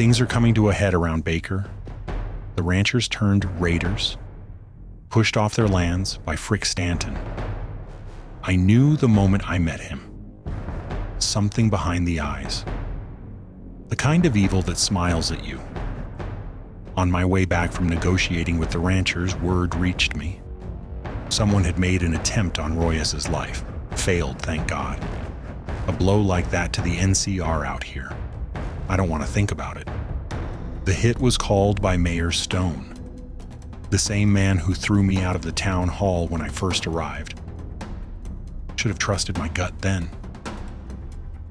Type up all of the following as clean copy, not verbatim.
Things are coming to a head around Baker. The ranchers turned raiders, pushed off their lands by Frick Stanton. I knew the moment I met him. Something behind the eyes. The kind of evil that smiles at you. On my way back from negotiating with the ranchers, word reached me. Someone had made an attempt on Royas's life. Failed, thank God. A blow like that to the NCR out here. I don't want to think about it. The hit was called by Mayor Stone, the same man who threw me out of the town hall when I first arrived. Should have trusted my gut then.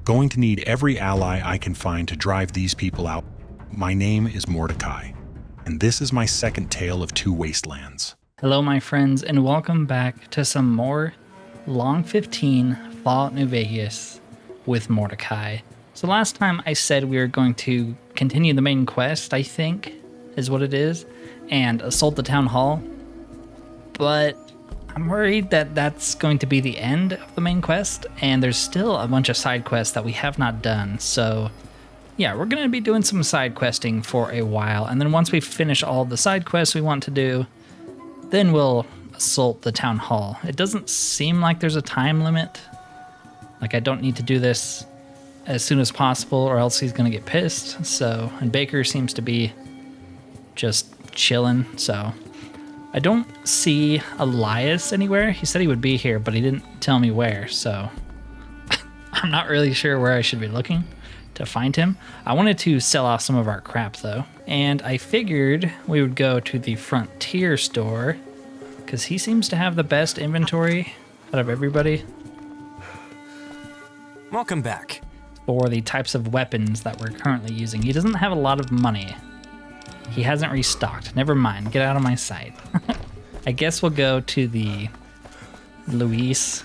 Going to need every ally I can find to drive these people out. My name is Mordecai, and this is my second tale of two wastelands. Hello, my friends, and welcome back to some more Long 15 Fallout New Vegas with Mordecai. So last time I said we were going to continue the main quest, I think, is what it is, and assault the town hall, but I'm worried that that's going to be the end of the main quest, and there's still a bunch of side quests that we have not done. So yeah, we're going to be doing some side questing for a while, and then once we finish all the side quests we want to do, then we'll assault the town hall. It doesn't seem like there's a time limit. Like, I don't need to do this as soon as possible or else he's going to get pissed. So, and Baker seems to be just chilling, so I don't see Elias anywhere. He said he would be here, but he didn't tell me where, so I'm not really sure where I should be looking to find him. I wanted to sell off some of our crap, though, and I figured we would go to the Frontier store because he seems to have the best inventory out of everybody. Welcome back. For the types of weapons that we're currently using. He doesn't have a lot of money. He hasn't restocked. Never mind. Get out of my sight. I guess we'll go to the Luis.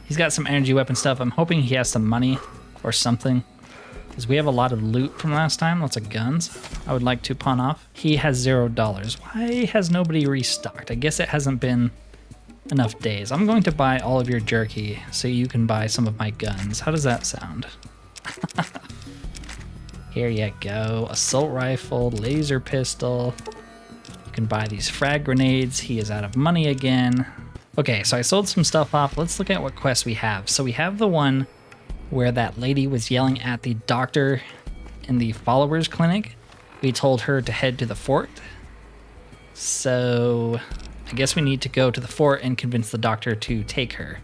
He's got some energy weapon stuff. I'm hoping he has some money or something, because we have a lot of loot from last time. Lots of guns I would like to pawn off. He has $0. Why has nobody restocked? I guess it hasn't been enough days. I'm going to buy all of your jerky so you can buy some of my guns. How does that sound? Here you go. Assault rifle, laser pistol. You can buy these frag grenades. He is out of money again. Okay, so I sold some stuff off. Let's look at what quests we have. So we have the one where that lady was yelling at the doctor in the followers clinic. We told her to head to the fort. So I guess we need to go to the fort and convince the doctor to take her.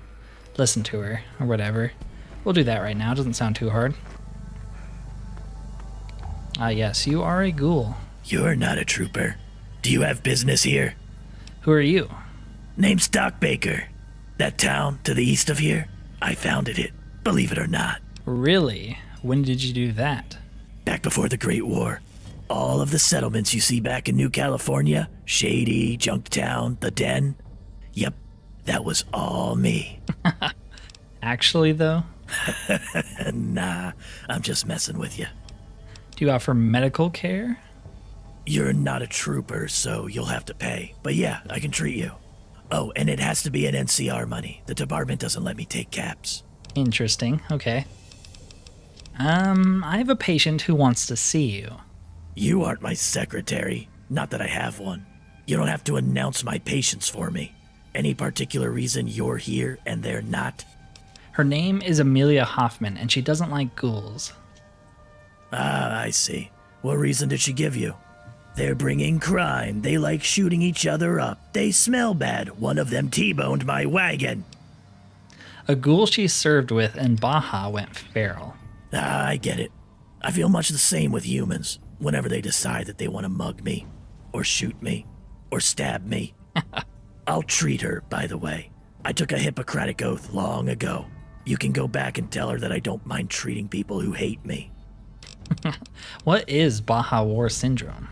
Listen to her, or whatever. We'll do that right now. It doesn't sound too hard. Ah, yes, you are a ghoul. You're not a trooper. Do you have business here? Who are you? Name's Doc Baker. That town to the east of here, I founded it, believe it or not. Really? When did you do that? Back before the Great War. All of the settlements you see back in New California, Shady, Junktown, The Den. Yep, that was all me. Actually, though? Nah, I'm just messing with you. Do you offer medical care? You're not a trooper, so you'll have to pay. But yeah, I can treat you. Oh, and it has to be an NCR money. The department doesn't let me take caps. Interesting, okay. I have a patient who wants to see you. You aren't my secretary. Not that I have one. You don't have to announce my patients for me. Any particular reason you're here and they're not? Her name is Amelia Hoffman, and she doesn't like ghouls. Ah, I see. What reason did she give you? They're bringing crime. They like shooting each other up. They smell bad. One of them T-boned my wagon. A ghoul she served with in Baja went feral. Ah, I get it. I feel much the same with humans whenever they decide that they want to mug me, or shoot me, or stab me. I'll treat her, by the way. I took a Hippocratic oath long ago. You can go back and tell her that I don't mind treating people who hate me. What is Baja War Syndrome?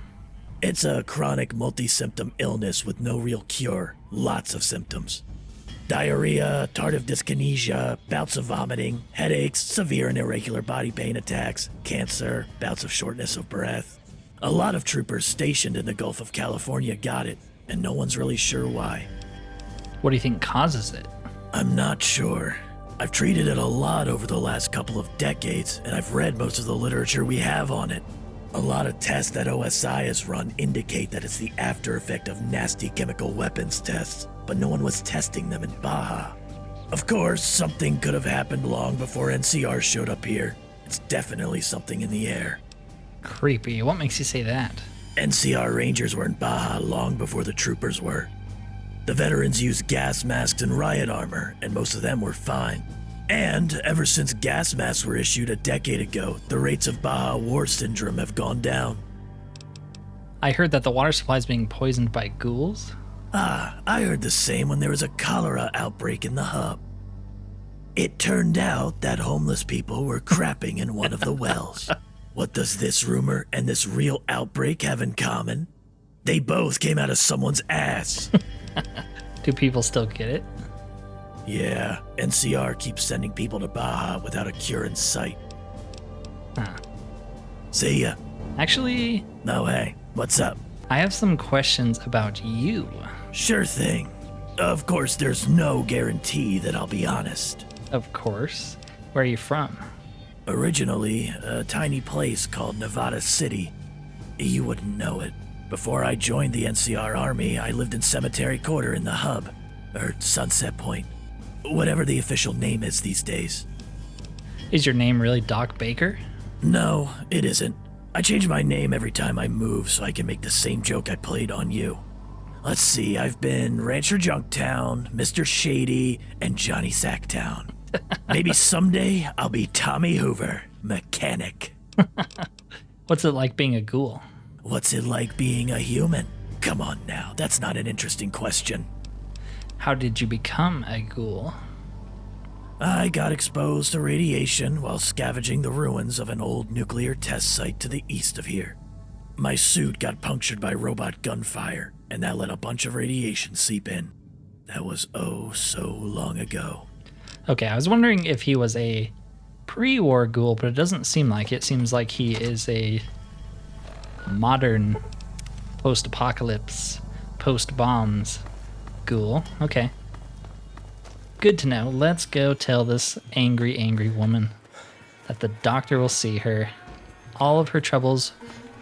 It's a chronic multi-symptom illness with no real cure. Lots of symptoms. Diarrhea, tardive dyskinesia, bouts of vomiting, headaches, severe and irregular body pain attacks, cancer, bouts of shortness of breath. A lot of troopers stationed in the Gulf of California got it, and no one's really sure why. What do you think causes it? I'm not sure. I've treated it a lot over the last couple of decades, and I've read most of the literature we have on it. A lot of tests that OSI has run indicate that it's the after effect of nasty chemical weapons tests, but no one was testing them in Baja. Of course, something could have happened long before NCR showed up here. It's definitely something in the air. Creepy. What makes you say that? NCR Rangers were in Baja long before the troopers were. The veterans used gas masks and riot armor, and most of them were fine. And ever since gas masks were issued a decade ago, the rates of Baja War Syndrome have gone down. I heard that the water supply is being poisoned by ghouls. I heard the same when there was a cholera outbreak in the hub. It turned out that homeless people were crapping in one of the wells. What does this rumor and this real outbreak have in common? They both came out of someone's ass. Do people still get it? Yeah, NCR keeps sending people to Baja without a cure in sight. Huh. See ya. Actually, No, hey, what's up? I have some questions about you. Sure thing. Of course, there's no guarantee that I'll be honest. Of course. Where are you from? Originally, a tiny place called Nevada City. You wouldn't know it. Before I joined the NCR Army, I lived in Cemetery Quarter in the hub, or Sunset Point. Whatever the official name is these days. Is your name really Doc Baker? No, it isn't. I change my name every time I move so I can make the same joke I played on you. Let's see, I've been Rancher Junktown, Mr. Shady, and Johnny Sacktown. Maybe someday I'll be Tommy Hoover, mechanic. What's it like being a ghoul? What's it like being a human? Come on now, that's not an interesting question. How did you become a ghoul? I got exposed to radiation while scavenging the ruins of an old nuclear test site to the east of here. My suit got punctured by robot gunfire, and that let a bunch of radiation seep in. That was oh so long ago. Okay, I was wondering if he was a pre-war ghoul, but it doesn't seem like it. It seems like he is a modern post-apocalypse, post-bombs ghoul. Okay. Good to know. Let's go tell this angry, angry woman that the doctor will see her. All of her troubles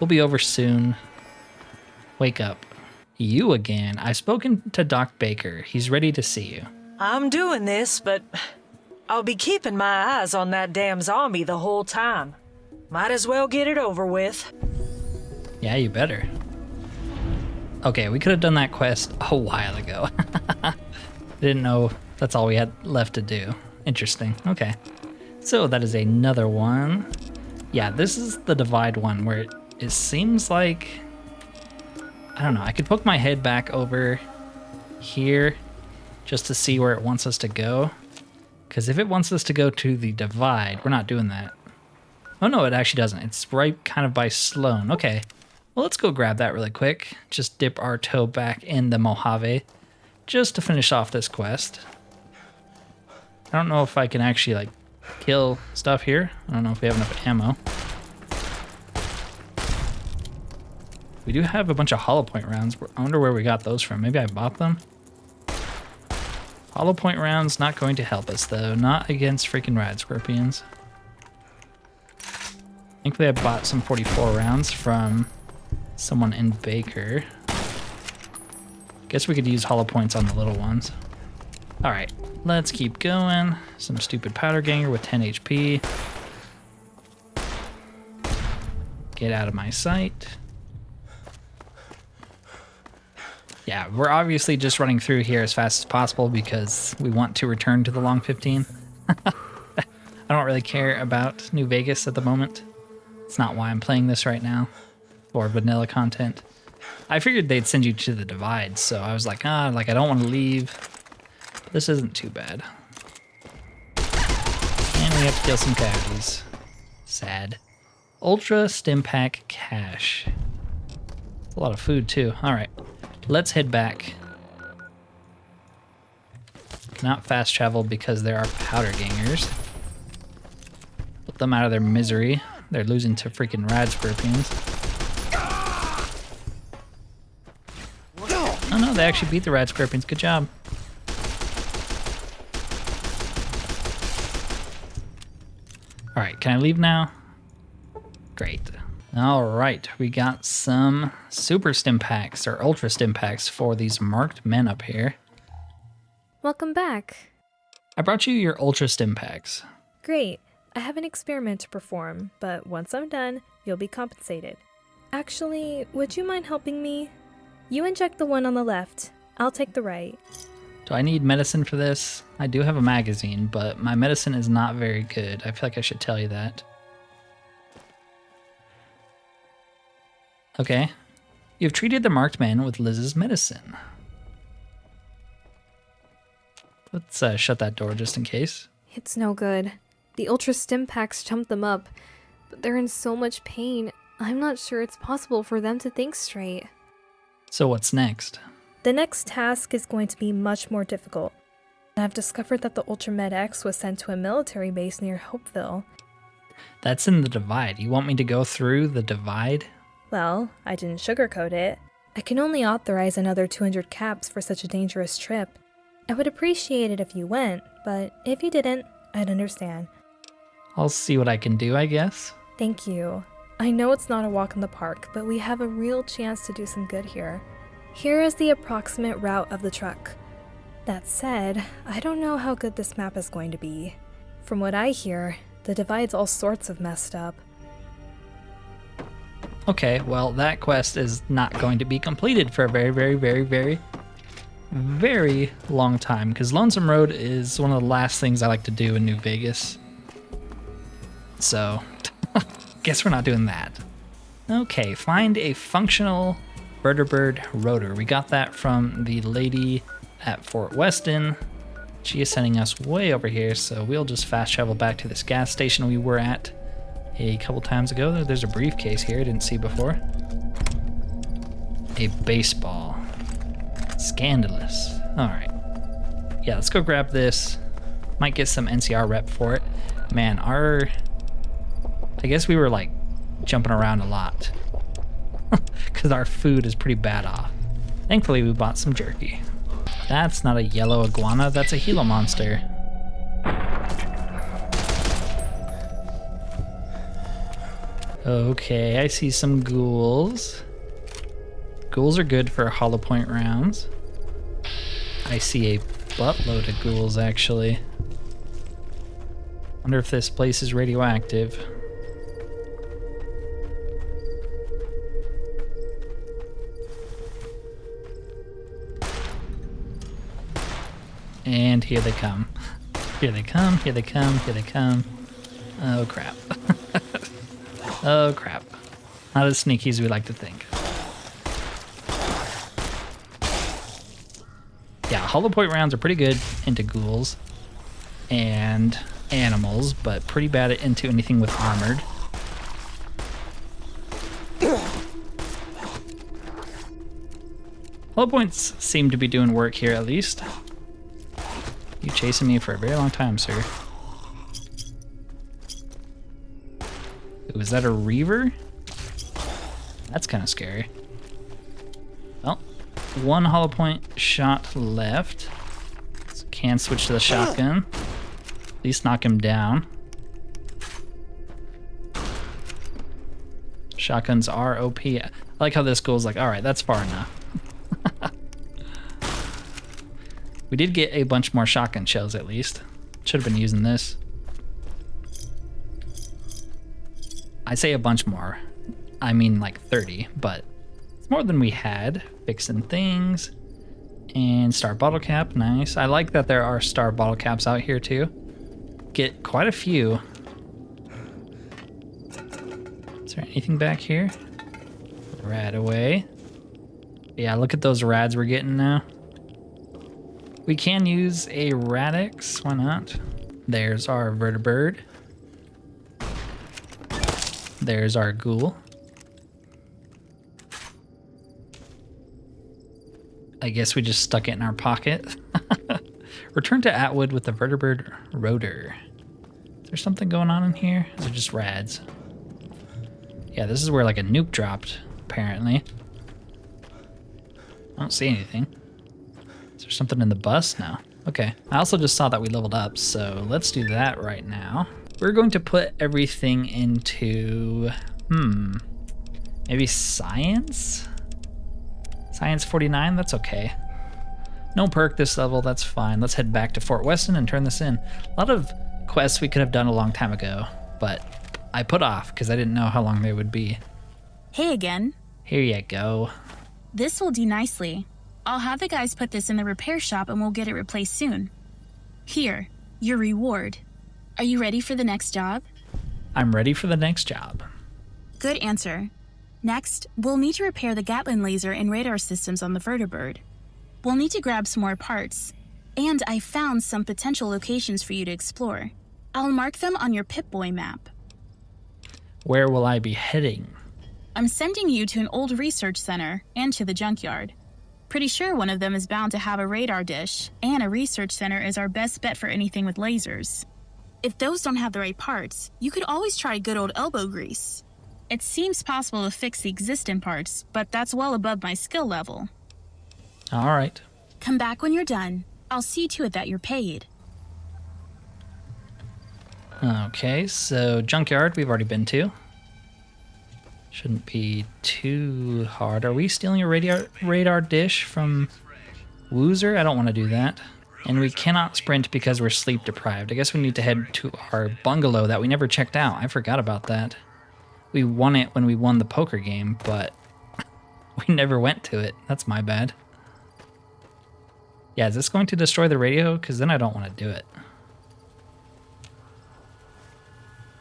will be over soon. Wake up. You again. I've spoken to Doc Baker. He's ready to see you. I'm doing this, but I'll be keeping my eyes on that damn zombie the whole time. Might as well get it over with. Yeah, you better. Okay, we could have done that quest a while ago. Didn't know that's all we had left to do. Interesting. Okay. So that is another one. Yeah, this is the divide one where it seems like... I don't know. I could poke my head back over here just to see where it wants us to go. Because if it wants us to go to the divide, we're not doing that. Oh no, it actually doesn't. It's right kind of by Sloan. Okay. Well, let's go grab that really quick. Just dip our toe back in the Mojave just to finish off this quest. I don't know if I can actually, like, kill stuff here. I don't know if we have enough ammo. We do have a bunch of hollow point rounds. I wonder where we got those from. Maybe I bought them? Hollow point rounds not going to help us, though. Not against freaking rad scorpions. Thankfully, I bought some 44 rounds from someone in Baker. Guess we could use hollow points on the little ones. Alright, let's keep going. Some stupid powder ganger with 10 HP. Get out of my sight. Yeah, we're obviously just running through here as fast as possible because we want to return to the long 15. I don't really care about New Vegas at the moment. It's not why I'm playing this right now, for vanilla content. I figured they'd send you to the divide, so I was like, I don't want to leave. But this isn't too bad. And we have to kill some coyotes. Sad. Ultra Stimpak Cache. It's a lot of food, too. Alright, let's head back. Cannot fast travel because there are powder gangers. Put them out of their misery. They're losing to freaking rad scorpions. Oh no, they actually beat the rad scorpions. Good job. Alright, can I leave now? Great. All right, we got some super stim packs or ultra stim packs for these marked men up here. Welcome back. I brought you your ultra stim packs. Great. I have an experiment to perform, but once I'm done, you'll be compensated. Actually, would you mind helping me? You inject the one on the left. I'll take the right. Do I need medicine for this? I do have a magazine, but my medicine is not very good. I feel like I should tell you that. Okay. You've treated the marked man with Liz's medicine. Let's shut that door just in case. It's no good. The ultra stim packs chump them up, but they're in so much pain, I'm not sure it's possible for them to think straight. So what's next? The next task is going to be much more difficult. I've discovered that the Ultramed X was sent to a military base near Hopeville. That's in the Divide. You want me to go through the Divide? Well, I didn't sugarcoat it. I can only authorize another 200 caps for such a dangerous trip. I would appreciate it if you went, but if you didn't, I'd understand. I'll see what I can do, I guess. Thank you. I know it's not a walk in the park, but we have a real chance to do some good here. Here is the approximate route of the truck. That said, I don't know how good this map is going to be. From what I hear, the Divide's all sorts of messed up. Okay, well, that quest is not going to be completed for a very long time, because Lonesome Road is one of the last things I like to do in New Vegas. So, guess we're not doing that. Okay, find a functional Vertibird rotor. We got that from the lady at Fort Weston. She is sending us way over here, so we'll just fast travel back to this gas station we were at a couple times ago. There's a briefcase here I didn't see before. A baseball. Scandalous. Alright. Yeah, let's go grab this. Might get some NCR rep for it. Man, I guess we were like jumping around a lot. Because our food is pretty bad off. Thankfully, we bought some jerky. That's not a yellow iguana, that's a Gila monster. Okay, I see some ghouls. Ghouls are good for hollow point rounds. I see a buttload of ghouls, actually. Wonder if this place is radioactive. And here they come. Here they come, here they come, here they come. Oh crap. Oh crap. Not as sneaky as we like to think. Yeah, hollow point rounds are pretty good into ghouls and animals, but pretty bad at into anything with armored. Hollow points seem to be doing work here at least. You chasing me for a very long time, sir. Ooh, is that a Reaver? That's kind of scary. Well, one hollow point shot left. So can switch to the shotgun. At least knock him down. Shotguns are OP. I like how this goes like, alright, that's far enough. We did get a bunch more shotgun shells at least. Should have been using this. I say a bunch more. I mean like 30, but it's more than we had. Fixing things. And star bottle cap, nice. I like that there are star bottle caps out here too. Get quite a few. Is there anything back here? Rad away. Yeah, look at those rads we're getting now. We can use a Radix, why not? There's our Vertibird. There's our ghoul. I guess we just stuck it in our pocket. Return to Atwood with the Vertibird rotor. Is there something going on in here? Or is it just rads? Yeah, this is where like a nuke dropped, apparently. I don't see anything. Is there something in the bus? No. Okay. I also just saw that we leveled up, so let's do that right now. We're going to put everything into... Maybe science? Science 49, that's okay. No perk this level, that's fine. Let's head back to Fort Weston and turn this in. A lot of quests we could have done a long time ago, but I put off because I didn't know how long they would be. Hey again. Here you go. This will do nicely. I'll have the guys put this in the repair shop and we'll get it replaced soon. Here, your reward. Are you ready for the next job? I'm ready for the next job. Good answer. Next, we'll need to repair the Gatlin laser and radar systems on the Vertibird. We'll need to grab some more parts. And I found some potential locations for you to explore. I'll mark them on your Pip-Boy map. Where will I be heading? I'm sending you to an old research center and to the junkyard. Pretty sure one of them is bound to have a radar dish, and a research center is our best bet for anything with lasers. If those don't have the right parts, you could always try good old elbow grease. It seems possible to fix the existing parts, but that's well above my skill level. All right. Come back when you're done. I'll see to it that you're paid. Okay, so junkyard we've already been to. Shouldn't be too hard. Are we stealing a radar dish from Woozer? I don't want to do that. And we cannot sprint because we're sleep deprived. I guess we need to head to our bungalow that we never checked out. I forgot about that. We won it when we won the poker game, but we never went to it. That's my bad. Yeah, is this going to destroy the radio? Because then I don't want to do it.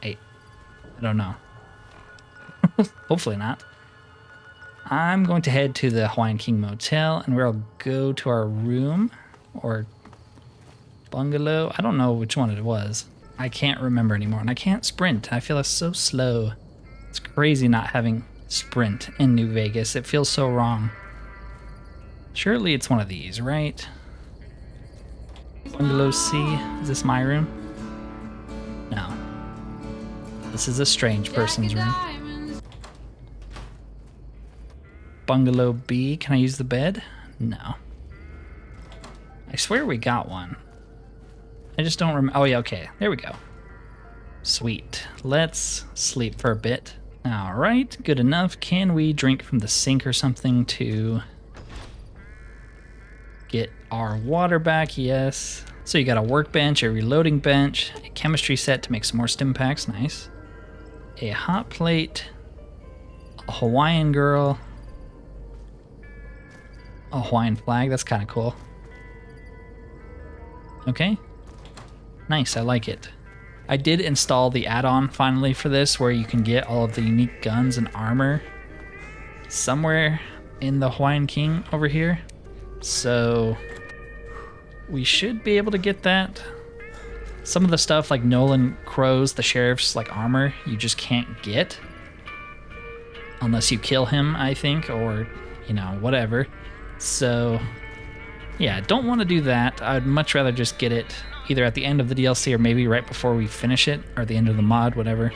Hey, I don't know. Hopefully not. I'm going to head to the Hawaiian King Motel, and we'll go to our room or bungalow. I don't know which one it was. I can't remember anymore, and I can't sprint. I feel so slow. It's crazy not having sprint in New Vegas. It feels so wrong. Surely it's one of these, right? Bungalow C. Is this my room? No. This is a strange person's room. Bungalow B. Can I use the bed? No. I swear we got one. I just don't remember. Oh, yeah, okay. There we go. Sweet. Let's sleep for a bit. All right, good enough. Can we drink from the sink or something to get our water back? Yes. So you got a workbench, a reloading bench, a chemistry set to make some more stim packs. Nice. A hot plate, a Hawaiian girl, a Hawaiian flag. That's kind of cool. Okay. Nice, I like it. I did install the add-on finally for this where you can get all of the unique guns and armor somewhere in the Hawaiian King over here. So we should be able to get that. Some of the stuff like Nolan Crow's, the sheriff's like armor, you just can't get unless you kill him, I think, or, you know, whatever. So yeah, don't want to do that. I'd much rather just get it either at the end of the DLC or maybe right before we finish it, or the end of the mod, whatever.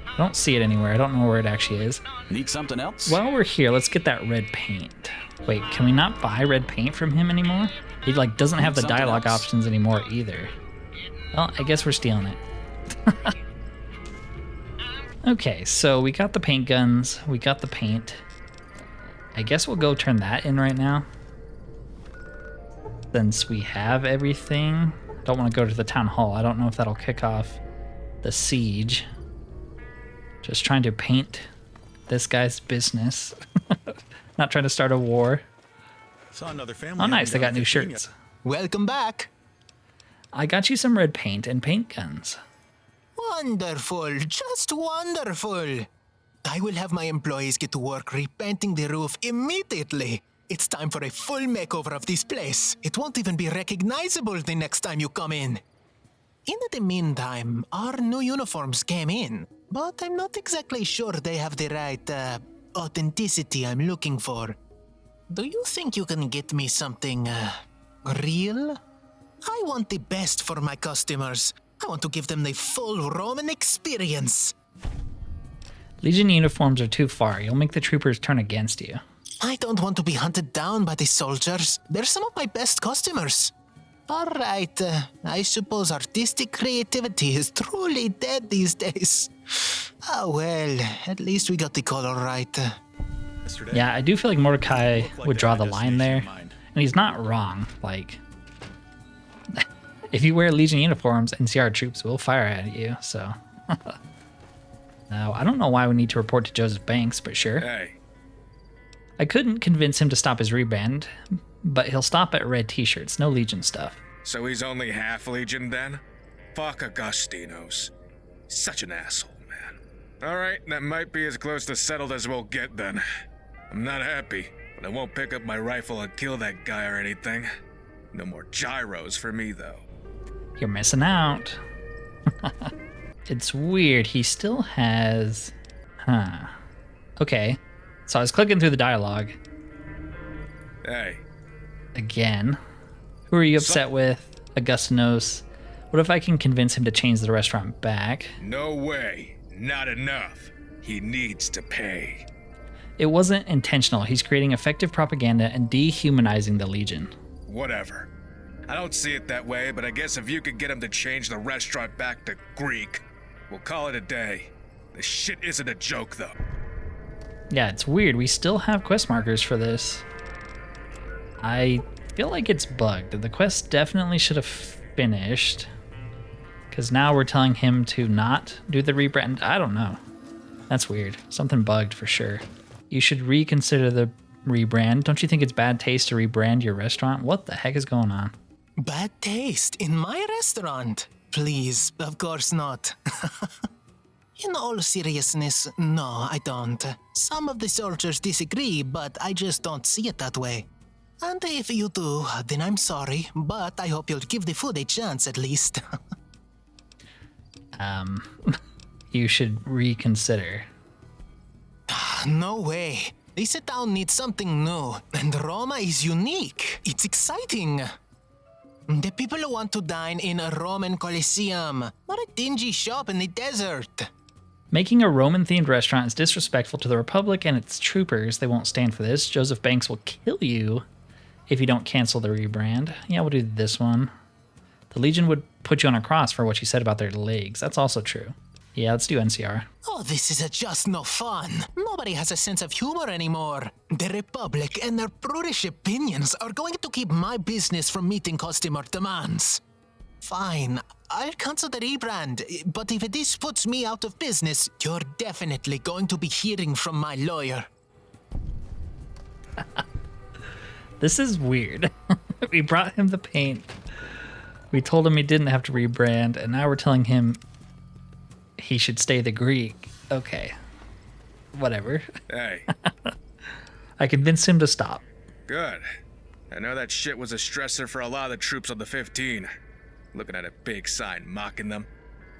I don't see it anywhere. I don't know where it actually is. Need something else? While we're here, let's get that red paint. Wait, can we not buy red paint from him anymore? He like doesn't have the dialogue options anymore either. Well, I guess we're stealing it. Okay, so we got the paint guns. We got the paint. I guess we'll go turn that in right now. Since we have everything. Don't want to go to the town hall. I don't know if that'll kick off the siege. Just trying to paint this guy's business. Not trying to start a war. Saw another family. Oh, nice. They got new shirts. Welcome back. I got you some red paint and paint guns. Wonderful. Just wonderful. I will have my employees get to work repainting the roof immediately. It's time for a full makeover of this place. It won't even be recognizable the next time you come in. In the meantime, our new uniforms came in, but I'm not exactly sure they have the right authenticity I'm looking for. Do you think you can get me something real? I want the best for my customers. I want to give them the full Roman experience. Legion uniforms are too far. You'll make the troopers turn against you. I don't want to be hunted down by the soldiers. They're some of my best customers. All right, I suppose artistic creativity is truly dead these days. Ah, well, at least we got the color right. Yeah, I do feel like Mordecai would draw the line there. And he's not wrong. Like, if you wear Legion uniforms, NCR troops will fire at you, so. Now, I don't know why we need to report to Joseph Banks, but sure. Hey. I couldn't convince him to stop his rebrand, but he'll stop at red t-shirts, no Legion stuff. So he's only half Legion then? Fuck Augustinos. Such an asshole, man. Alright, that might be as close to settled as we'll get then. I'm not happy, but I won't pick up my rifle and kill that guy or anything. No more gyros for me, though. You're missing out. It's weird, he still has... Okay, so I was clicking through the dialogue. Hey. Again. Who are you upset with? Augustinos. What if I can convince him to change the restaurant back? No way. Not enough. He needs to pay. It wasn't intentional. He's creating effective propaganda and dehumanizing the Legion. Whatever. I don't see it that way, but I guess if you could get him to change the restaurant back to Greek, we'll call it a day. This shit isn't a joke, though. Yeah, it's weird. We still have quest markers for this. I feel like it's bugged. The quest definitely should have finished. Because now we're telling him to not do the rebrand. I don't know. That's weird. Something bugged for sure. You should reconsider the rebrand. Don't you think it's bad taste to rebrand your restaurant? What the heck is going on? Bad taste in my restaurant? Please, of course not. In all seriousness, no, I don't. Some of the soldiers disagree, but I just don't see it that way. And if you do, then I'm sorry, but I hope you'll give the food a chance at least. You should reconsider. No way. This town needs something new, and Roma is unique. It's exciting. The people want to dine in a Roman Colosseum, not a dingy shop in the desert. Making a Roman-themed restaurant is disrespectful to the Republic and its troopers. They won't stand for this. Joseph Banks will kill you if you don't cancel the rebrand. Yeah, we'll do this one. The Legion would put you on a cross for what you said about their legs. That's also true. Yeah, let's do NCR. Oh, this is just no fun. Nobody has a sense of humor anymore. The Republic and their prudish opinions are going to keep my business from meeting customer demands. Fine, I'll cancel the rebrand, but if this puts me out of business, you're definitely going to be hearing from my lawyer. This is weird. We brought him the paint. We told him he didn't have to rebrand, and now we're telling him he should stay the Greek. Okay. Whatever. Hey. I convinced him to stop. Good. I know that shit was a stressor for a lot of the troops on the 15. Looking at a big sign mocking them.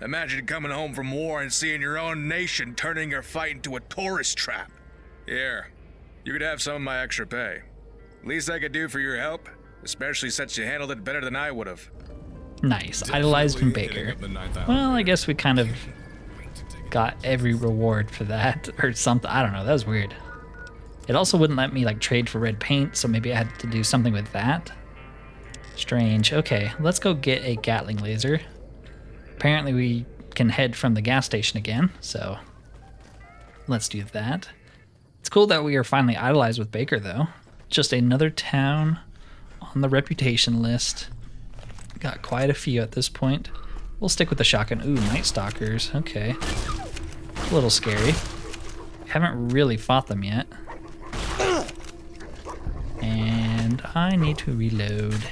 Imagine coming home from war and seeing your own nation turning your fight into a tourist trap. Here, you could have some of my extra pay. Least I could do for your help, especially since you handled it better than I would have. Nice. Idolized from Baker. Well, I guess we kind of got every reward for that or something. I don't know. That was weird. It also wouldn't let me like trade for red paint, so maybe I had to do something with that. Strange. Okay, let's go get a Gatling laser. Apparently we can head from the gas station again, so let's do that. It's cool that we are finally idolized with Baker, though. Just another town on the reputation list. Got quite a few at this point. We'll stick with the shotgun. Ooh, Night Stalkers. Okay. A little scary. Haven't really fought them yet. And I need to reload.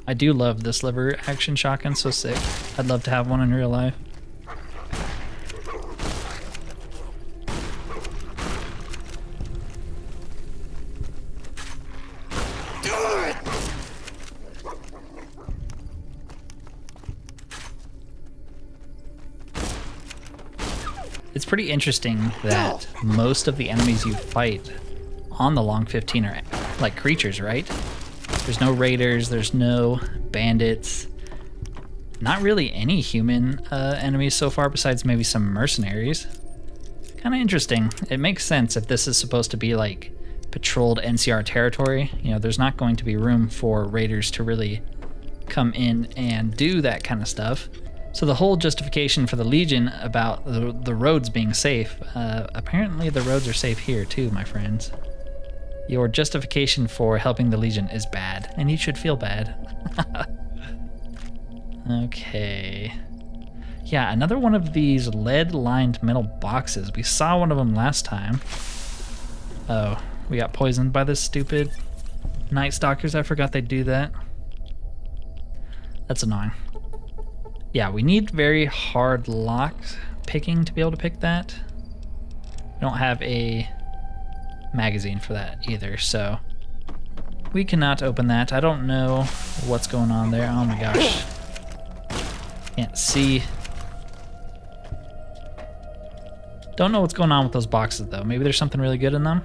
I do love this lever action shotgun, so sick. I'd love to have one in real life. It's pretty interesting that most of the enemies you fight on the Long 15 are like creatures, right? There's no raiders, there's no bandits, not really any human enemies so far besides maybe some mercenaries. Kind of interesting. It makes sense if this is supposed to be like patrolled NCR territory. You know, there's not going to be room for raiders to really come in and do that kind of stuff. So the whole justification for the Legion about the roads being safe, apparently the roads are safe here too, my friends. Your justification for helping the Legion is bad, and you should feel bad. Okay. Yeah, another one of these lead-lined metal boxes. We saw one of them last time. Oh, we got poisoned by this stupid Night Stalkers. I forgot they do that. That's annoying. Yeah, we need very hard lock picking to be able to pick that. We don't have a magazine for that either, so we cannot open that. I don't know what's going on there. Oh my gosh. Can't see. Don't know what's going on with those boxes though. Maybe there's something really good in them.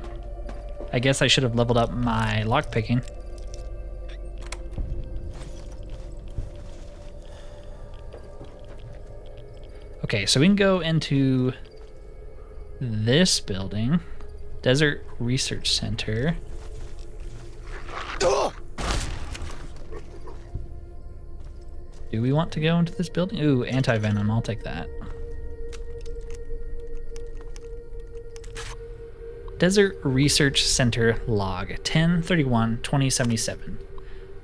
I guess I should have leveled up my lockpicking. Okay, so we can go into this building. Desert Research Center. Do we want to go into this building? Ooh, anti-venom, I'll take that. Desert Research Center log, 10/31/2077.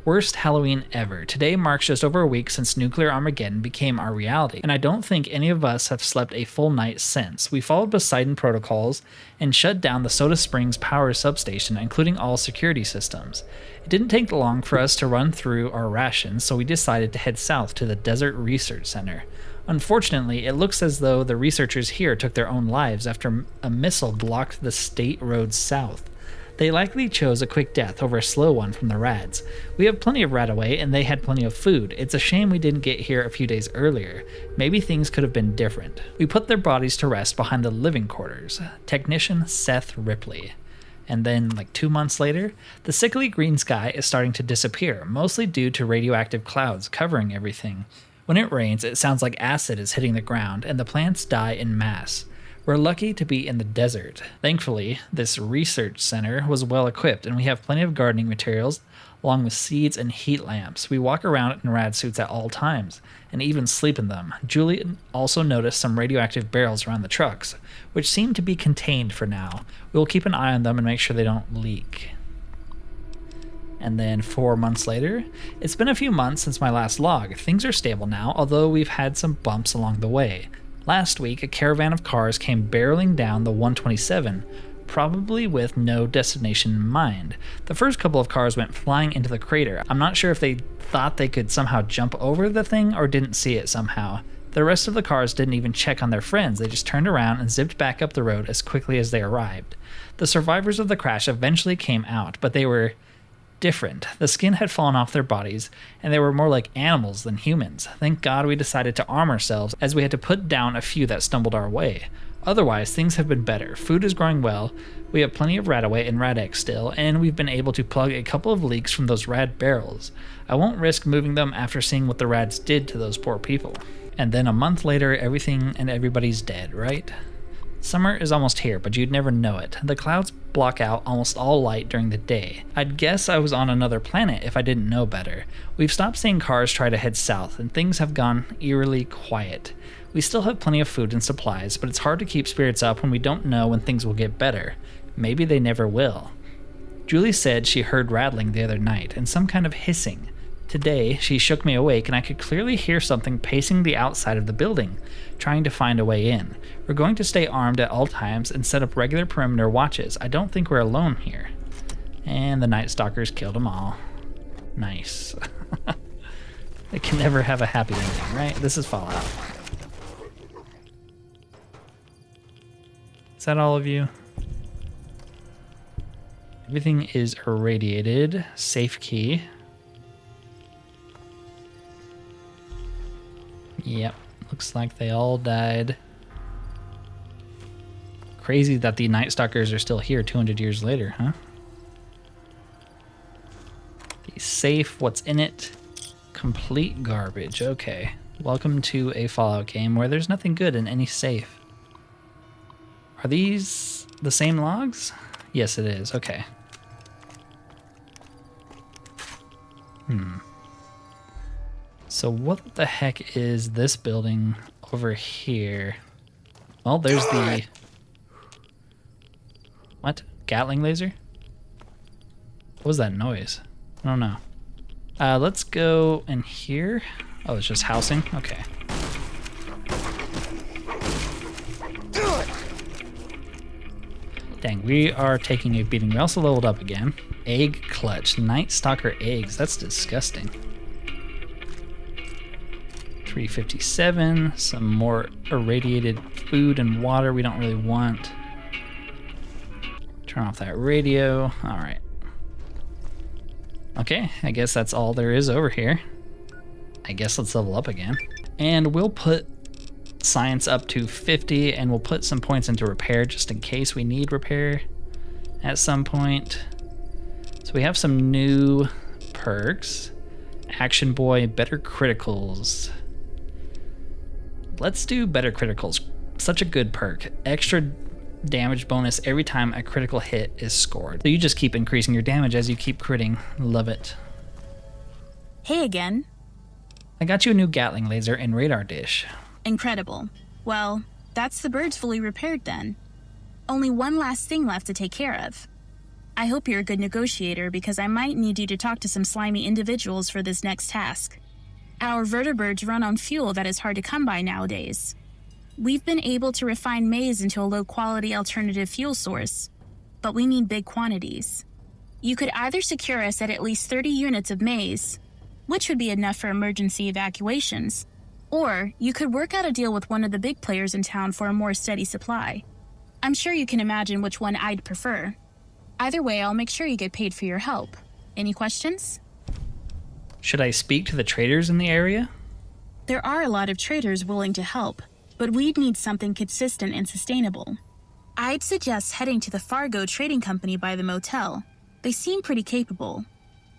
Worst Halloween ever. Today marks just over a week since nuclear Armageddon became our reality, and I don't think any of us have slept a full night since. We followed Poseidon protocols and shut down the Soda Springs power substation, including all security systems. It didn't take long for us to run through our rations, so we decided to head south to the Desert Research Center. Unfortunately, it looks as though the researchers here took their own lives after a missile blocked the state road south. They likely chose a quick death over a slow one from the rads. We have plenty of Radaway, and they had plenty of food. It's a shame we didn't get here a few days earlier. Maybe things could have been different. We put their bodies to rest behind the living quarters. Technician Seth Ripley. And then, like 2 months later, the sickly green sky is starting to disappear, mostly due to radioactive clouds covering everything. When it rains, it sounds like acid is hitting the ground, and the plants die en masse. We're lucky to be in the desert. Thankfully, this research center was well equipped, and we have plenty of gardening materials, along with seeds and heat lamps. We walk around in rad suits at all times, and even sleep in them. Julian also noticed some radioactive barrels around the trucks, which seem to be contained for now. We will keep an eye on them and make sure they don't leak. And then 4 months later, it's been a few months since my last log. Things are stable now, although we've had some bumps along the way. Last week, a caravan of cars came barreling down the 127, probably with no destination in mind. The first couple of cars went flying into the crater. I'm not sure if they thought they could somehow jump over the thing or didn't see it somehow. The rest of the cars didn't even check on their friends. They just turned around and zipped back up the road as quickly as they arrived. The survivors of the crash eventually came out, but they were different. The skin had fallen off their bodies, and they were more like animals than humans. Thank God we decided to arm ourselves, as we had to put down a few that stumbled our way. Otherwise, things have been better. Food is growing well, we have plenty of Radaway and Radex still, and we've been able to plug a couple of leaks from those rad barrels. I won't risk moving them after seeing what the rads did to those poor people. And then a month later, everything and everybody's dead, right? Summer is almost here, but you'd never know it. The clouds block out almost all light during the day. I'd guess I was on another planet if I didn't know better. We've stopped seeing cars try to head south, and things have gone eerily quiet. We still have plenty of food and supplies, but it's hard to keep spirits up when we don't know when things will get better. Maybe they never will. Julie said she heard rattling the other night, and some kind of hissing. Today, she shook me awake, and I could clearly hear something pacing the outside of the building, trying to find a way in. We're going to stay armed at all times and set up regular perimeter watches. I don't think we're alone here. And the Night Stalkers killed them all. Nice. They can never have a happy ending, right? This is Fallout. Is that all of you? Everything is irradiated. Safe key. Yep, looks like they all died. Crazy that the Night Stalkers are still here 200 years later, huh? The safe, what's in it? Complete garbage, okay. Welcome to a Fallout game where there's nothing good in any safe. Are these the same logs? Yes, it is, okay. So what the heck is this building over here? Well, there's the... What? Gatling laser? What was that noise? I don't know. Let's go in here. Oh, it's just housing? Okay. Dang, we are taking a beating. We also leveled up again. Egg clutch. Night Stalker eggs. That's disgusting. 357. Some more irradiated food and water we don't really want. Turn off that radio. All right. Okay, I guess that's all there is over here. I guess let's level up again. And we'll put science up to 50, and we'll put some points into repair just in case we need repair at some point. So we have some new perks. Action Boy, better criticals. Let's do better criticals. Such a good perk. Extra damage bonus every time a critical hit is scored. So you just keep increasing your damage as you keep critting. Love it. Hey again. I got you a new Gatling laser and radar dish. Incredible. Well, that's the birds fully repaired then. Only one last thing left to take care of. I hope you're a good negotiator because I might need you to talk to some slimy individuals for this next task. Our vertibirds run on fuel that is hard to come by nowadays. We've been able to refine maize into a low-quality alternative fuel source, but we need big quantities. You could either secure us at least 30 units of maize, which would be enough for emergency evacuations, or you could work out a deal with one of the big players in town for a more steady supply. I'm sure you can imagine which one I'd prefer. Either way, I'll make sure you get paid for your help. Any questions? Should I speak to the traders in the area? There are a lot of traders willing to help, but we'd need something consistent and sustainable. I'd suggest heading to the Fargo Trading Company by the motel. They seem pretty capable.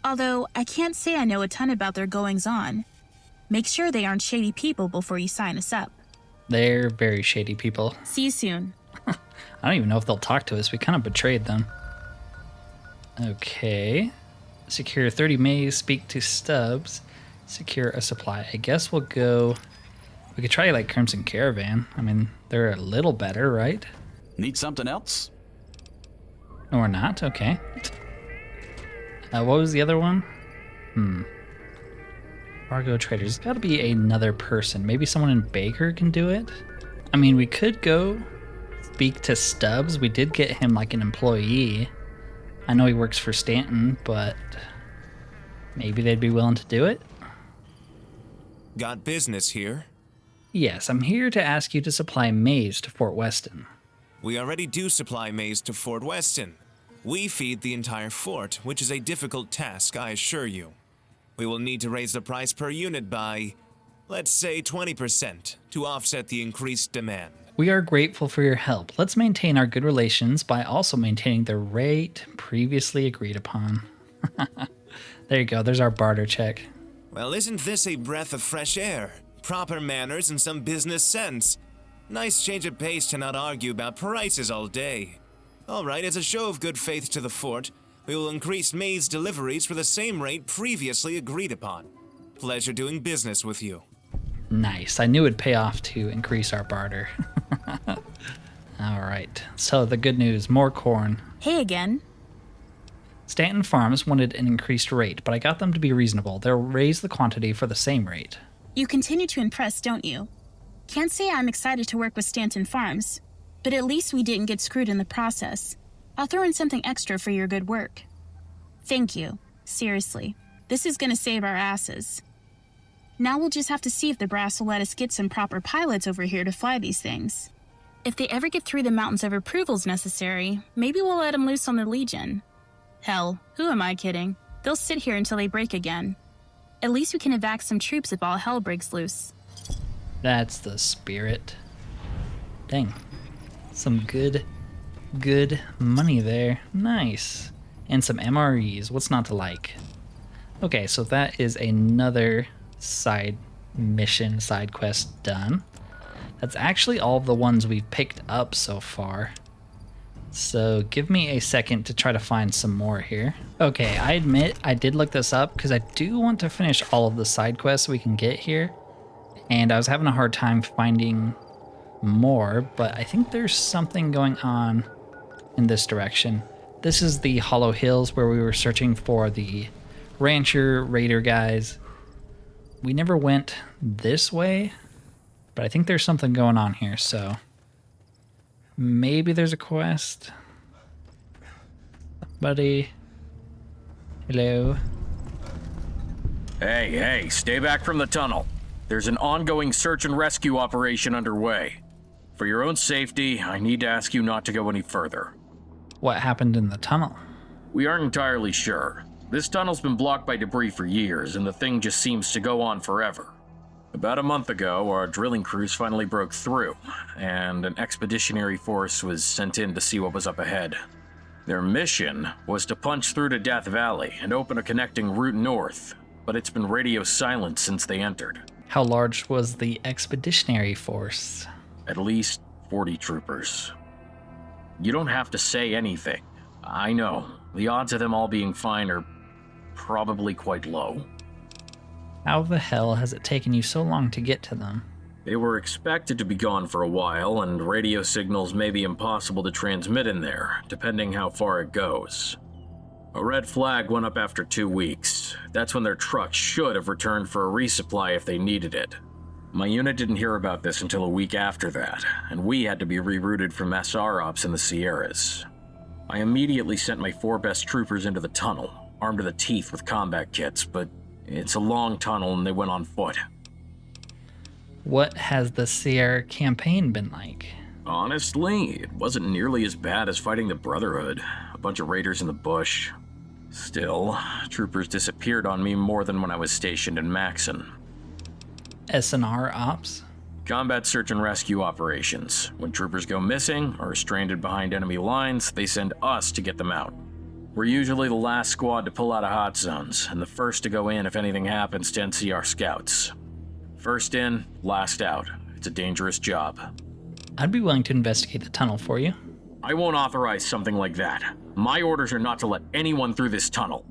Although, I can't say I know a ton about their goings-on. Make sure they aren't shady people before you sign us up. They're very shady people. See you soon. I don't even know if they'll talk to us. We kind of betrayed them. Okay. Secure 30 maize, speak to Stubbs, secure a supply. I guess we'll go... We could try like Crimson Caravan. I mean, they're a little better, right? Need something else? Or not, okay. What was the other one? Fargo Traders. There's gotta be another person. Maybe someone in Baker can do it? I mean, we could go speak to Stubbs. We did get him like an employee. I know he works for Stanton, but maybe they'd be willing to do it? Got business here? Yes, I'm here to ask you to supply maize to Fort Weston. We already do supply maize to Fort Weston. We feed the entire fort, which is a difficult task, I assure you. We will need to raise the price per unit by, let's say 20%, to offset the increased demand. We are grateful for your help. Let's maintain our good relations by also maintaining the rate previously agreed upon. There you go, there's our barter check. Well, isn't this a breath of fresh air? Proper manners and some business sense. Nice change of pace to not argue about prices all day. All right, as a show of good faith to the fort, we will increase maize deliveries for the same rate previously agreed upon. Pleasure doing business with you. Nice. I knew it'd pay off to increase our barter. All right. So the good news, more corn. Hey again. Stanton Farms wanted an increased rate, but I got them to be reasonable. They'll raise the quantity for the same rate. You continue to impress, don't you? Can't say I'm excited to work with Stanton Farms, but at least we didn't get screwed in the process. I'll throw in something extra for your good work. Thank you. Seriously. This is gonna save our asses. Now we'll just have to see if the brass will let us get some proper pilots over here to fly these things. If they ever get through the mountains of approvals necessary, maybe we'll let them loose on the Legion. Hell, who am I kidding? They'll sit here until they break again. At least we can evac some troops if all hell breaks loose. That's the spirit. Dang. Some good money there. Nice. And some MREs. What's not to like? Okay, so that is another side mission, side quest done. That's actually all of the ones we've picked up so far. So give me a second to try to find some more here. Okay, I admit I did look this up because I do want to finish all of the side quests we can get here. And I was having a hard time finding more, but I think there's something going on in this direction. This is the Hollow Hills where we were searching for the rancher raider guys. We never went this way, but I think there's something going on here, so maybe there's a quest. Somebody. Hello. Hey, stay back from the tunnel. There's an ongoing search and rescue operation underway. For your own safety, I need to ask you not to go any further. What happened in the tunnel? We aren't entirely sure. This tunnel's been blocked by debris for years, and the thing just seems to go on forever. About a month ago, our drilling crews finally broke through, and an expeditionary force was sent in to see what was up ahead. Their mission was to punch through to Death Valley and open a connecting route north, but it's been radio silent since they entered. How large was the expeditionary force? At least 40 troopers. You don't have to say anything. I know, the odds of them all being fine are probably quite low. How the hell has it taken you so long to get to them? They were expected to be gone for a while, and radio signals may be impossible to transmit in there, depending how far it goes. A red flag went up after 2 weeks. That's when their truck should have returned for a resupply if they needed it. My unit didn't hear about this until a week after that, and we had to be rerouted from SR ops in the Sierras. I immediately sent my 4 best troopers into the tunnel, armed to the teeth with combat kits, but it's a long tunnel and they went on foot. What has the Sierra campaign been like? Honestly, it wasn't nearly as bad as fighting the Brotherhood. A bunch of raiders in the bush. Still, troopers disappeared on me more than when I was stationed in Maxon. SNR ops? Combat search and rescue operations. When troopers go missing or are stranded behind enemy lines, they send us to get them out. We're usually the last squad to pull out of hot zones, and the first to go in if anything happens to NCR scouts. First in, last out. It's a dangerous job. I'd be willing to investigate the tunnel for you. I won't authorize something like that. My orders are not to let anyone through this tunnel.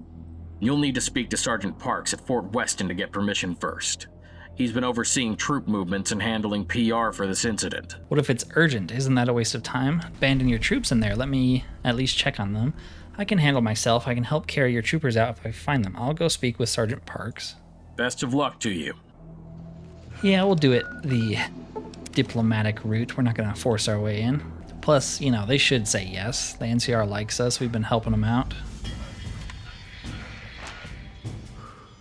You'll need to speak to Sergeant Parks at Fort Weston to get permission first. He's been overseeing troop movements and handling PR for this incident. What if it's urgent? Isn't that a waste of time? Abandon your troops in there. Let me at least check on them. I can handle myself. I can help carry your troopers out if I find them. I'll go speak with Sergeant Parks. Best of luck to you. Yeah, we'll do it the diplomatic route. We're not going to force our way in. Plus, you know, they should say yes. The NCR likes us. We've been helping them out.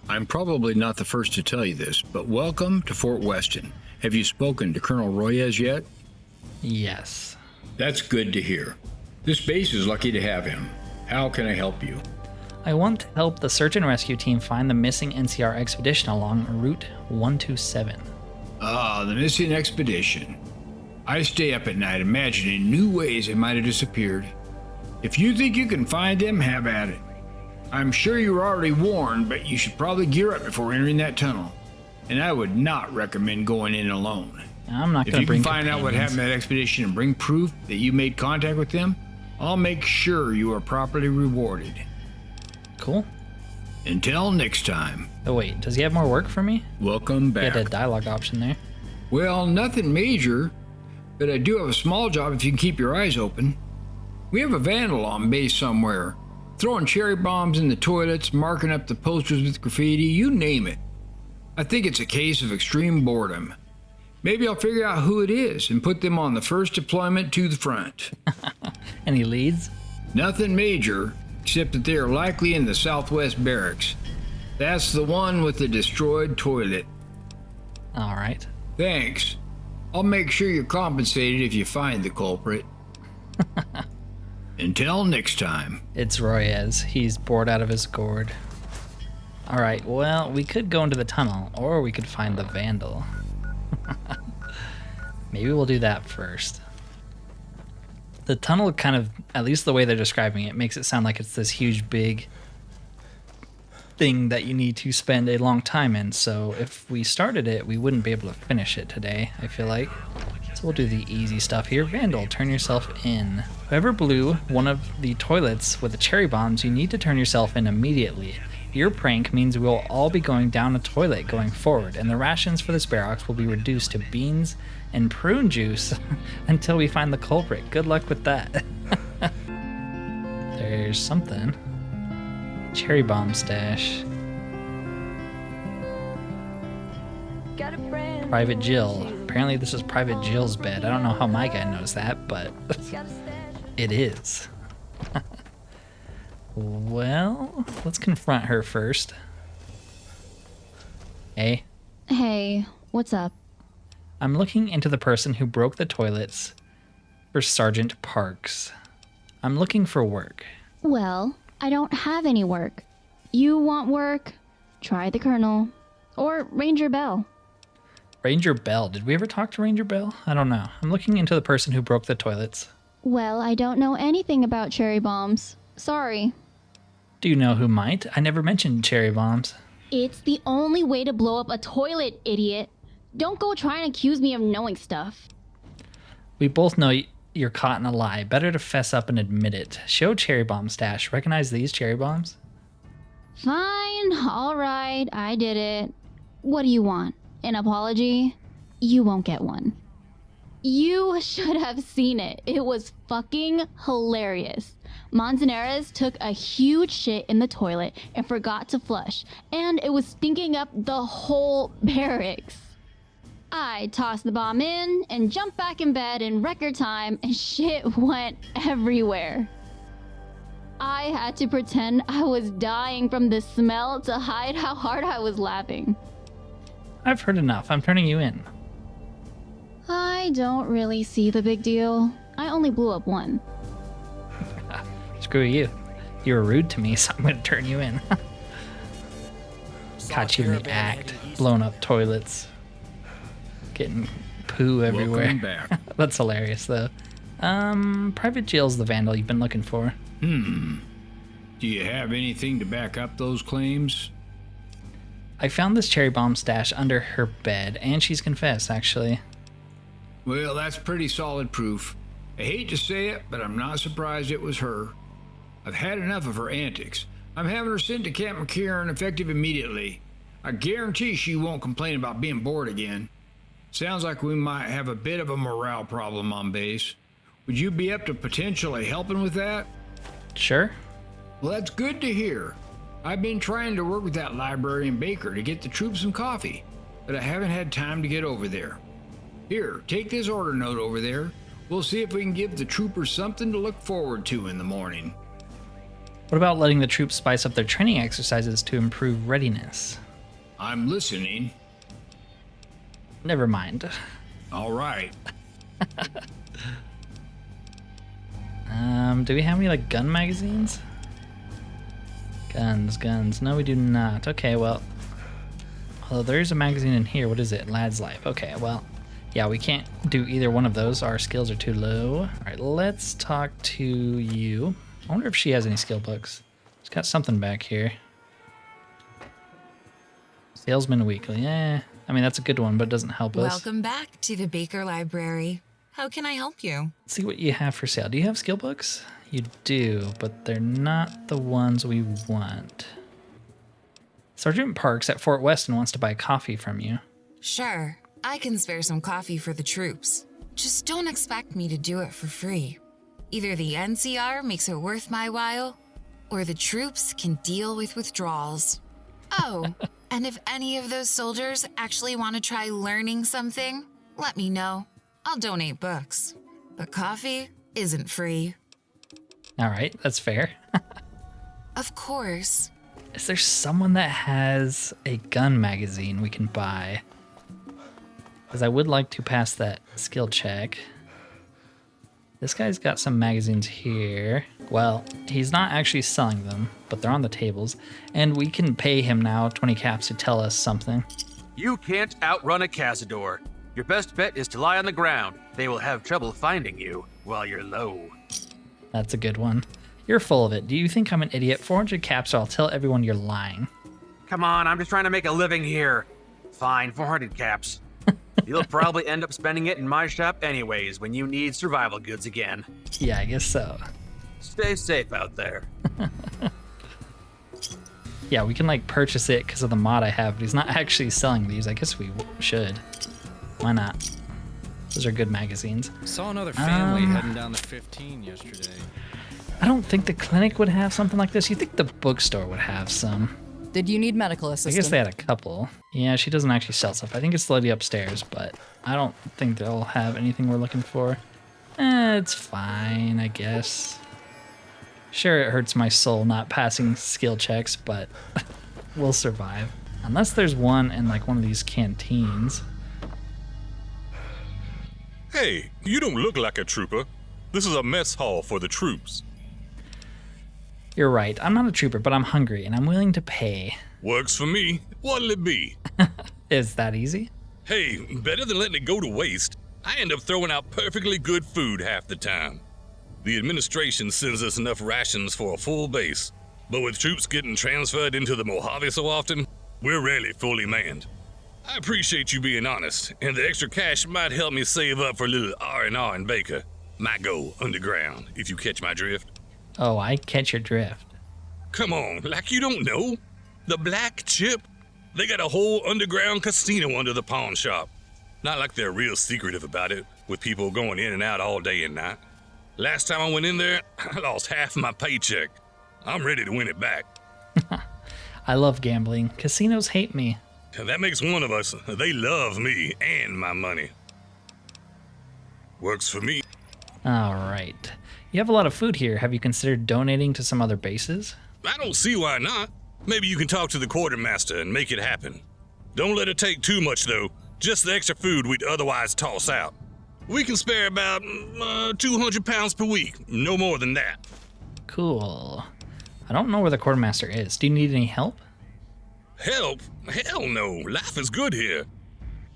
I'm probably not the first to tell you this, but welcome to Fort Weston. Have you spoken to Colonel Royez yet? Yes. That's good to hear. This base is lucky to have him. How can I help you? I want to help the search and rescue team find the missing NCR expedition along Route 127. Ah, the missing expedition. I stay up at night imagining new ways they might have disappeared. If you think you can find them, have at it. I'm sure you were already warned, but you should probably gear up before entering that tunnel. And I would not recommend going in alone. I'm not going to bring If you can find out what happened to that expedition and bring proof that you made contact with them, I'll make sure you are properly rewarded. Cool. Until next time. Oh wait, does he have more work for me? Welcome back. He had a dialogue option there. Well, nothing major, but I do have a small job if you can keep your eyes open. We have a vandal on base somewhere, throwing cherry bombs in the toilets, marking up the posters with graffiti, you name it. I think it's a case of extreme boredom. Maybe I'll figure out who it is and put them on the first deployment to the front. Any leads? Nothing major, except that they are likely in the Southwest Barracks. That's the one with the destroyed toilet. All right. Thanks. I'll make sure you're compensated if you find the culprit. Until next time. It's Royez. He's bored out of his gourd. All right, well, we could go into the tunnel, or we could find the vandal. Maybe we'll do that first. The tunnel kind of, at least the way they're describing it, makes it sound like it's this huge, big thing that you need to spend a long time in. So if we started it, we wouldn't be able to finish it today, I feel like. So we'll do the easy stuff here. Vandal, turn yourself in. Whoever blew one of the toilets with the cherry bombs, you need to turn yourself in immediately. Your prank means we will all be going down a toilet going forward, and the rations for the Sparrowhawks will be reduced to beans and prune juice until we find the culprit. Good luck with that. There's something. Cherry bomb stash. Private Jill. Apparently this is Private Jill's bed. I don't know how my guy knows that, but it is. Well, let's confront her first. Hey. Hey, what's up? I'm looking into the person who broke the toilets for Sergeant Parks. I'm looking for work. Well, I don't have any work. You want work? Try the Colonel. Or Ranger Bell. Ranger Bell. Did we ever talk to Ranger Bell? I don't know. I'm looking into the person who broke the toilets. Well, I don't know anything about cherry bombs. Sorry. Do you know who might? I never mentioned cherry bombs. It's the only way to blow up a toilet, idiot. Don't go trying to accuse me of knowing stuff. We both know you're caught in a lie. Better to fess up and admit it. Show cherry bomb stash. Recognize these cherry bombs? Fine, alright, I did it. What do you want? An apology? You won't get one. You should have seen it. It was fucking hilarious. Manzanares took a huge shit in the toilet and forgot to flush, and it was stinking up the whole barracks. I tossed the bomb in and jumped back in bed in record time, and shit went everywhere. I had to pretend I was dying from the smell to hide how hard I was laughing. I've heard enough. I'm turning you in. I don't really see the big deal. I only blew up one. Screw you. You were rude to me, so I'm going to turn you in. Caught you in the act. Blowing up toilets. Getting poo everywhere. Welcome back. That's hilarious, though. Private Jill's the vandal you've been looking for. Do you have anything to back up those claims? I found this cherry bomb stash under her bed, and she's confessed, actually. Well, that's pretty solid proof. I hate to say it, but I'm not surprised it was her. I've had enough of her antics. I'm having her sent to Camp McKeown effective immediately. I guarantee she won't complain about being bored again. Sounds like we might have a bit of a morale problem on base. Would you be up to potentially helping with that? Sure. Well, that's good to hear. I've been trying to work with that librarian Baker to get the troops some coffee, but I haven't had time to get over there. Here, take this order note over there. We'll see if we can give the troopers something to look forward to in the morning. What about letting the troops spice up their training exercises to improve readiness? I'm listening. Never mind. All right. Do we have any, like, gun magazines? Guns. No, we do not. Okay, well, there's a magazine in here. What is it? Lad's Life. Okay, well, yeah, we can't do either one of those. Our skills are too low. All right, let's talk to you. I wonder if she has any skill books. She's got something back here. Salesman Weekly. I mean, that's a good one, but it doesn't help us. Welcome back to the Baker Library. How can I help you? Let's see what you have for sale. Do you have skill books? You do, but they're not the ones we want. Sergeant Parks at Fort Weston wants to buy coffee from you. Sure, I can spare some coffee for the troops. Just don't expect me to do it for free. Either the NCR makes it worth my while, or the troops can deal with withdrawals. Oh, and if any of those soldiers actually want to try learning something, let me know. I'll donate books. But coffee isn't free. All right, that's fair. Of course. Is there someone that has a gun magazine we can buy? Because I would like to pass that skill check. This guy's got some magazines here. Well, he's not actually selling them, but they're on the tables. And we can pay him now 20 caps to tell us something. You can't outrun a cazador. Your best bet is to lie on the ground. They will have trouble finding you while you're low. That's a good one. You're full of it. Do you think I'm an idiot? 400 caps, or I'll tell everyone you're lying. Come on, I'm just trying to make a living here. Fine, 400 caps. You'll probably end up spending it in my shop anyways when you need survival goods again. Yeah, I guess so. Stay safe out there. Yeah, we can like purchase it because of the mod I have, but he's not actually selling these. I guess we should. Why not? Those are good magazines. Saw another family heading down the 15 yesterday. I don't think the clinic would have something like this. You think the bookstore would have some. Did you need medical assistance? I guess they had a couple. Yeah, she doesn't actually sell stuff. I think it's the lady upstairs, but I don't think they'll have anything we're looking for. It's fine, I guess. Sure, it hurts my soul not passing skill checks, but we'll survive. Unless there's one in like one of these canteens. Hey, you don't look like a trooper. This is a mess hall for the troops. You're right. I'm not a trooper, but I'm hungry, and I'm willing to pay. Works for me. What'll it be? Is that easy? Hey, better than letting it go to waste. I end up throwing out perfectly good food half the time. The administration sends us enough rations for a full base, but with troops getting transferred into the Mojave so often, we're rarely fully manned. I appreciate you being honest, and the extra cash might help me save up for a little R&R in Baker. Might go underground, if you catch my drift. Oh, I catch your drift. Come on, like you don't know. The Black Chip? They got a whole underground casino under the pawn shop. Not like they're real secretive about it, with people going in and out all day and night. Last time I went in there, I lost half my paycheck. I'm ready to win it back. I love gambling. Casinos hate me. That makes one of us. They love me and my money. Works for me. All right. You have a lot of food here. Have you considered donating to some other bases? I don't see why not. Maybe you can talk to the quartermaster and make it happen. Don't let it take too much, though. Just the extra food we'd otherwise toss out. We can spare about 200 pounds per week. No more than that. Cool. I don't know where the quartermaster is. Do you need any help? Help? Hell no. Life is good here.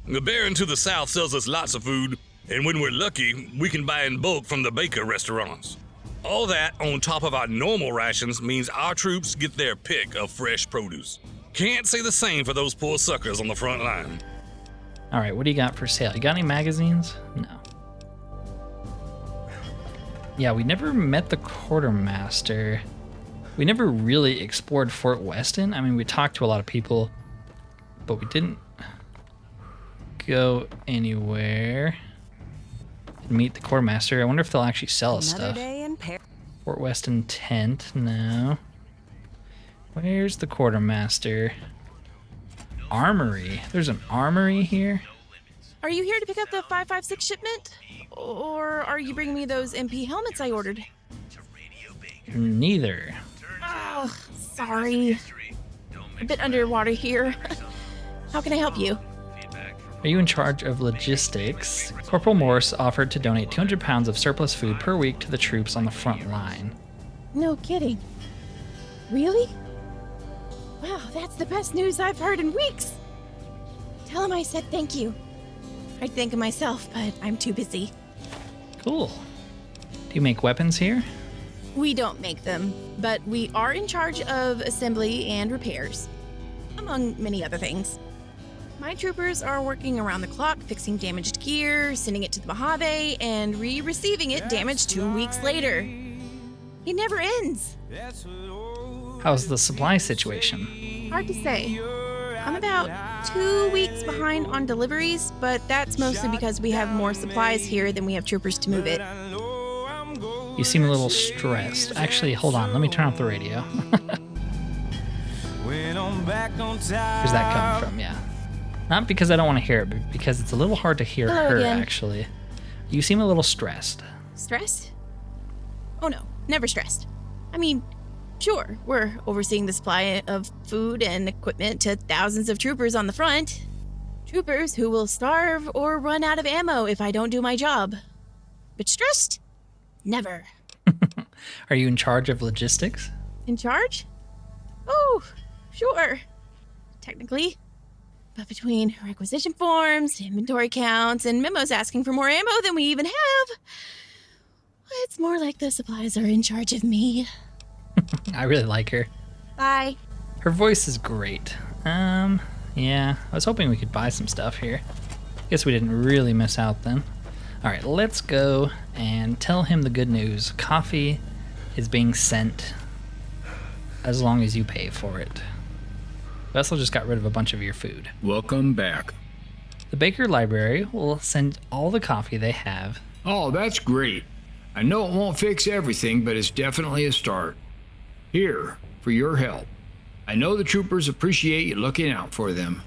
The Baron to the south sells us lots of food, and when we're lucky, we can buy in bulk from the Baker restaurants. All that on top of our normal rations means our troops get their pick of fresh produce. Can't say the same for those poor suckers on the front line. All right, what do you got for sale? You got any magazines? No. Yeah, we never met the quartermaster. We never really explored Fort Weston. I mean, we talked to a lot of people, but we didn't go anywhere and meet the quartermaster. I wonder if they'll actually sell us stuff. Fort Weston tent, no. Where's the quartermaster? Armory. There's an armory here. Are you here to pick up the 556 shipment? Or are you bringing me those MP helmets I ordered? Neither. Oh, sorry. A bit underwater here. How can I help you? Are you in charge of logistics? Corporal Morse offered to donate 200 pounds of surplus food per week to the troops on the front line. No kidding. Really? Wow, that's the best news I've heard in weeks. Tell him I said thank you. I'd thank him myself, but I'm too busy. Cool. Do you make weapons here? We don't make them, but we are in charge of assembly and repairs, among many other things. My troopers are working around the clock, fixing damaged gear, sending it to the Mojave, and receiving it damaged 2 weeks later. It never ends. How's the supply situation? Hard to say. I'm about 2 weeks behind on deliveries, but that's mostly because we have more supplies here than we have troopers to move it. You seem a little stressed. Actually, hold on. Let me turn off the radio. Where's that coming from? Yeah. Not because I don't want to hear it, but because it's a little hard to hear Hello her, again. actually. You seem a little stressed. Stressed? Oh no, never stressed. I mean, sure, we're overseeing the supply of food and equipment to thousands of troopers on the front. Troopers who will starve or run out of ammo if I don't do my job. But stressed? Never. Are you in charge of logistics? In charge? Oh, sure. Technically. But between requisition forms, inventory counts, and memos asking for more ammo than we even have, it's more like the supplies are in charge of me. I really like her. Bye. Her voice is great. Yeah, I was hoping we could buy some stuff here. Guess we didn't really miss out then. Alright, let's go and tell him the good news. Coffee is being sent as long as you pay for it. Vessel just got rid of a bunch of your food. Welcome back. The Baker Library will send all the coffee they have. Oh, that's great. I know it won't fix everything, but it's definitely a start. Here, for your help. I know the troopers appreciate you looking out for them.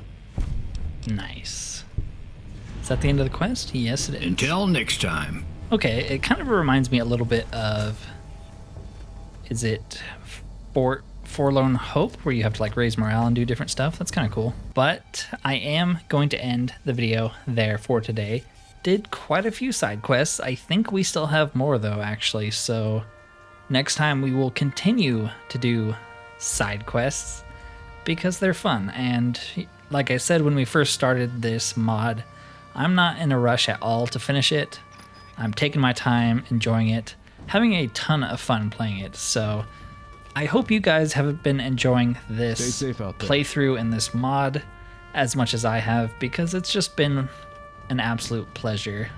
Nice. Is that the end of the quest? Yes, it is. Until next time. Okay, it kind of reminds me a little bit of... Is it Forlorn Hope, where you have to like raise morale and do different stuff? That's kind of cool. But I am going to end the video there for today. Did quite a few side quests. I think we still have more though, actually. So next time we will continue to do side quests because they're fun. And like I said when we first started this mod, I'm not in a rush at all to finish it. I'm taking my time, enjoying it, having a ton of fun playing it. So I hope you guys have been enjoying this playthrough and this mod as much as I have, because it's just been an absolute pleasure.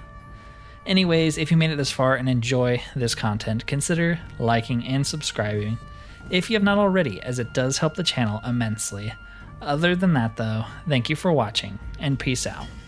Anyways, if you made it this far and enjoy this content, consider liking and subscribing if you have not already, as it does help the channel immensely. Other than that though, thank you for watching, and peace out.